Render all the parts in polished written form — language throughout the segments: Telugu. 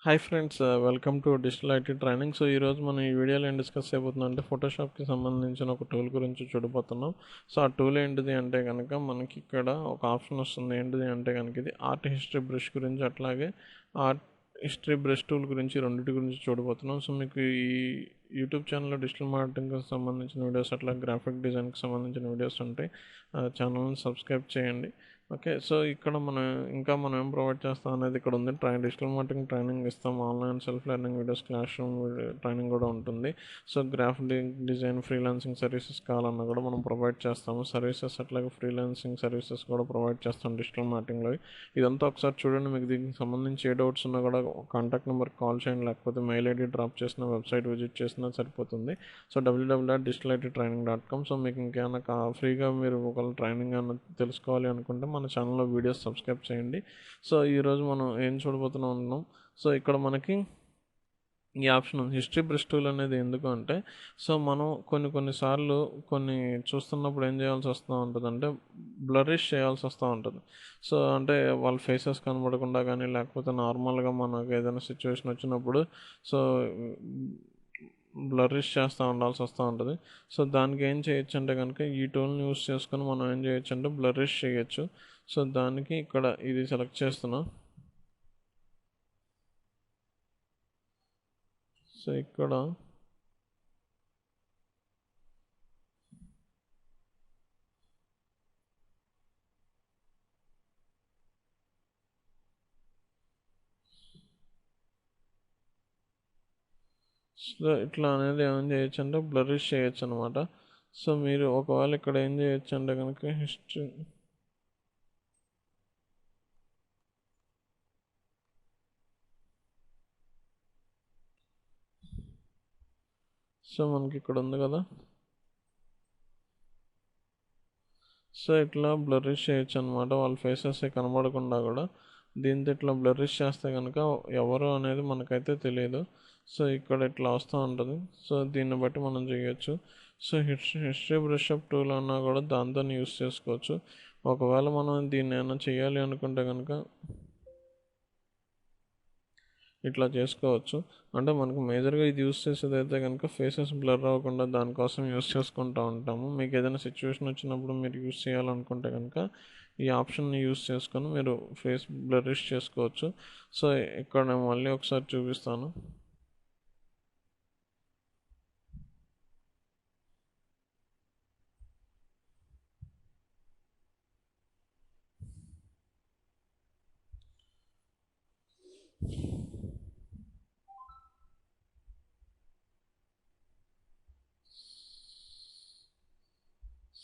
Hi friends, welcome to digital IT training. So ఈరోజు మనం ఈ వీడియోలో ఏం డిస్కస్ చేయబోతున్నాం అంటే ఫోటోషాప్కి సంబంధించిన ఒక టూల్ గురించి చూడబోతున్నాం. సో ఆ టూల్ ఏంటిది అంటే కనుక మనకి ఇక్కడ ఒక ఆప్షన్ వస్తుంది. ఏంటిది అంటే కనుక ఇది ఆర్ట్ హిస్టరీ బ్రష్ గురించి, అట్లాగే ఆర్ట్ హిస్టరీ బ్రష్ టూల్ గురించి, రెండింటి గురించి చూడబోతున్నాం. సో మీకు ఈ యూట్యూబ్ ఛానల్లో డిజిటల్ మార్కెటింగ్కి సంబంధించిన వీడియోస్, అట్లా గ్రాఫిక్ డిజైన్కి సంబంధించిన వీడియోస్ ఉంటాయి. ఛానల్ని సబ్స్క్రైబ్ చేయండి. ఓకే, సో ఇక్కడ మనం ఏం ప్రొవైడ్ చేస్తాం అనేది ఇక్కడ ఉంది. డిజిటల్ మార్కెటింగ్ ట్రైనింగ్ ఇస్తాం, online self learning videos, class room training కూడా ఉంటుంది. So graphic design, freelancing services కావాలన్నా కూడా మనం ప్రొవైడ్ చేస్తాము. సర్వీసెస్ అట్లాగే ఫ్రీలాన్సింగ్ సర్వీసెస్ కూడా ప్రొవైడ్ చేస్తాం డిజిటల్ మార్కెటింగ్లో. ఇదంతా ఒకసారి చూడండి. మీకు దీనికి సంబంధించి ఏ డౌట్స్ ఉన్నా కూడా కాంటాక్ట్ నెంబర్కి కాల్ చేయండి, లేకపోతే మెయిల్ ఐడి డ్రాప్ చేసిన, వెబ్సైట్ విజిట్ చేసినా సరిపోతుంది. So www.digitalittraining.com. సో మీకు ఇంకేమైనా ఫ్రీగా మీరు ఒకవేళ ట్రైనింగ్ ఏమైనా తెలుసుకోవాలి అనుకుంటే మన ఛానల్లో వీడియోస్ సబ్స్క్రైబ్ చేయండి. సో ఈరోజు మనం ఏం చూడబోతున్నాం. సో ఇక్కడ మనకి ఈ ఆప్షన్ ఉంది, హిస్టరీ బ్రష్ టూల్ అనేది. ఎందుకు అంటే సో మనం కొన్నిసార్లు చూస్తున్నప్పుడు ఏం చేయాల్సి వస్తూ ఉంటుంది అంటే బ్లరిష్ చేయాల్సి వస్తూ ఉంటుంది. సో అంటే వాళ్ళ ఫేసెస్ కనబడకుండా కానీ, లేకపోతే నార్మల్గా మనకు ఏదైనా సిచ్యువేషన్ వచ్చినప్పుడు సో బ్లరిష్ చేస్తూ ఉండాల్సి వస్తూ ఉంటుంది. సో దానికి ఏం చేయొచ్చు అంటే కనుక ఈ టూల్ని యూస్ చేసుకొని మనం ఏం చేయొచ్చు అంటే బ్లరిష్ చేయొచ్చు. సో దానికి ఇక్కడ ఇది సెలెక్ట్ చేస్తున్నా. సో ఇక్కడ సో ఇట్లా అనేది ఏం చేయొచ్చు అంటే బ్లరిష్ చేయొచ్చు అనమాట. సో మీరు ఒకవేళ ఇక్కడ ఏం చేయొచ్చు అంటే కనుక హిస్టరీ, సో మనకి ఇక్కడ ఉంది కదా, సో ఇట్లా బ్లరిష్ చేయొచ్చు అనమాట. వాళ్ళ ఫేసెస్ కనబడకుండా కూడా దీంతో ఇట్లా బ్లరిష్ చేస్తే కనుక ఎవరు అనేది మనకైతే తెలియదు. సో ఇక్కడ ఇట్లా వస్తూ ఉంటుంది. సో దీన్ని బట్టి మనం చేయొచ్చు. So history brush up tool అన్నా కూడా దాంతో యూస్ చేసుకోవచ్చు. ఒకవేళ మనం దీన్ని ఏమైనా చేయాలి అనుకుంటే కనుక ఇట్లా చేసుకోవచ్చు. అంటే మనకు మేజర్గా ఇది యూస్ చేసేది అయితే కనుక ఫేసెస్ బ్లర్ అవ్వకుండా దానికోసం యూస్ చేసుకుంటూ ఉంటాము. మీకు ఏదైనా సిచ్యువేషన్ వచ్చినప్పుడు మీరు యూస్ చేయాలనుకుంటే కనుక ఈ ఆప్షన్ని యూస్ చేసుకొని మీరు ఫేస్ బ్లరిష్ చేసుకోవచ్చు. సో ఇక్కడ నేను మళ్ళీ ఒకసారి చూపిస్తాను.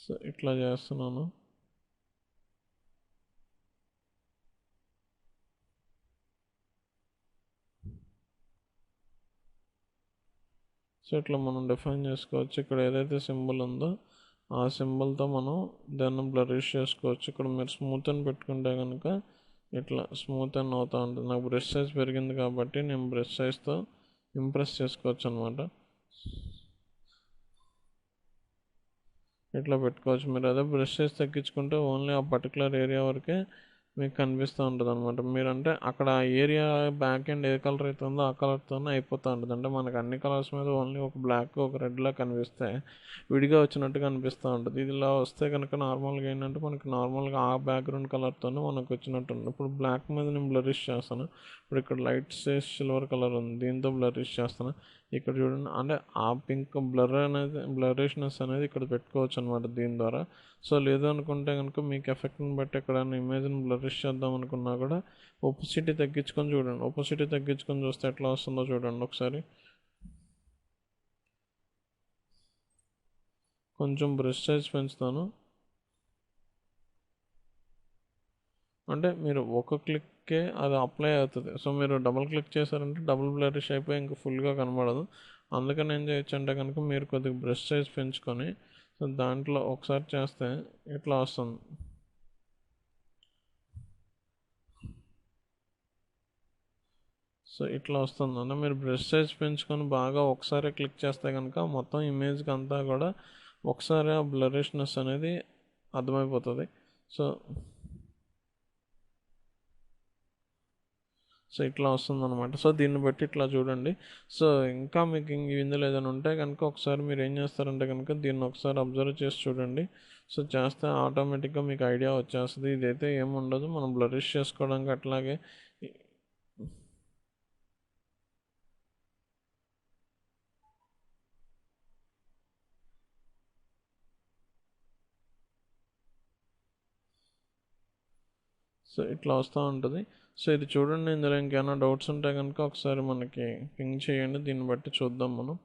సో ఇట్లా చేస్తున్నాను. సో ఇట్లా మనం డిఫైన్ చేసుకోవచ్చు. ఇక్కడ ఏదైతే సింబల్ ఉందో ఆ సింబల్తో మనం దాన్ని బ్లరిష్ చేసుకోవచ్చు. ఇక్కడ మీరు స్మూత్ అని పెట్టుకుంటే కనుక ఇట్లా స్మూత్ అని అవుతూ ఉంటుంది. నాకు బ్రష్ సైజ్ పెరిగింది కాబట్టి నేను బ్రష్ సైజ్తో ఇంప్రెస్ చేసుకోవచ్చు అనమాట. ఇట్లా పెట్టుకోవచ్చు. మీరు అదే బ్రష్ సైజ్ తగ్గించుకుంటే ఓన్లీ ఆ పర్టికులర్ ఏరియా వరకే మీకు కనిపిస్తూ ఉంటుంది అనమాట. మీరంటే అక్కడ ఆ ఏరియా బ్యాక్ ఎండ్ ఏ కలర్ అయితే ఉందో ఆ కలర్తోనే అయిపోతూ ఉంటుంది. అంటే మనకు అన్ని కలర్స్ మీద ఓన్లీ ఒక బ్లాక్, ఒక రెడ్లా కనిపిస్తే విడిగా వచ్చినట్టుగా అనిపిస్తూ ఉంటుంది. ఇది ఇలా వస్తే కనుక నార్మల్గా ఏంటంటే మనకి నార్మల్గా ఆ బ్యాక్గ్రౌండ్ కలర్తోనే మనకు వచ్చినట్టు ఉంది. ఇప్పుడు బ్లాక్ మీద నేను బ్లరిష్ చేస్తాను. ఇప్పుడు ఇక్కడ లైట్ షేడ్ సిల్వర్ కలర్ ఉంది, దీంతో బ్లరిష్ చేస్తాను. ఇక్కడ చూడండి, అంటే ఆ పింక్ బ్లరిష్నెస్ అనేది ఇక్కడ పెట్టుకోవచ్చు అనమాట దీని ద్వారా. సో లేదు అనుకుంటే కనుక మీకు ఎఫెక్ట్ని బట్టి ఎక్కడైనా ఇమేజ్ని బ్లరిష్ చేద్దాం అనుకున్నా కూడా ఒపాసిటీ తగ్గించుకొని చూడండి. ఒపాసిటీ తగ్గించుకొని చూస్తే ఎట్లా వస్తుందో చూడండి ఒకసారి. కొంచెం బ్రష్ సైజ్ పెంచుతాను. అంటే మీరు ఒక క్లిక్కే అది అప్లై అవుతుంది. సో మీరు డబుల్ క్లిక్ చేశారంటే డబుల్ బ్లరిష్ అయిపోయి ఇంకా ఫుల్గా కనబడదు. అందుకని ఏం చేయొచ్చు అంటే కనుక మీరు కొద్దిగా బ్రష్ సైజ్ పెంచుకొని సో దాంట్లో ఒకసారి చేస్తే ఇట్లా వస్తుంది. సో ఇట్లా వస్తుంది అన్న. మీరు బ్రష్ సైజ్ పెంచుకొని బాగా ఒకసారి క్లిక్ చేస్తే కనుక మొత్తం ఇమేజ్కి అంతా కూడా ఒకసారి ఆ బ్లరిష్నెస్ అనేది అర్థమైపోతుంది. సో సో ఇట్లా వస్తుందన్నమాట. సో దీన్ని బట్టి ఇట్లా చూడండి. సో ఇంకా మీకు ఇందులో ఏదైనా ఉంటే కనుక ఒకసారి మీరు ఏం చేస్తారంటే కనుక దీన్ని ఒకసారి అబ్జర్వ్ చేసి చూడండి. సో చేస్తే ఆటోమేటిక్గా మీకు ఐడియా వచ్చేస్తుంది. ఇదైతే ఏముండదు, మనం బ్లరిష్ చేసుకోవడానికి అట్లాగే సో ఇట్లా వస్తూ ఉంటుంది. సో ఇది చూడండి. ఇందులో ఇంకేమైనా డౌట్స్ ఉంటే కనుక ఒకసారి మనకి పింగ్ చేయండి, దీన్ని బట్టి చూద్దాం మనం.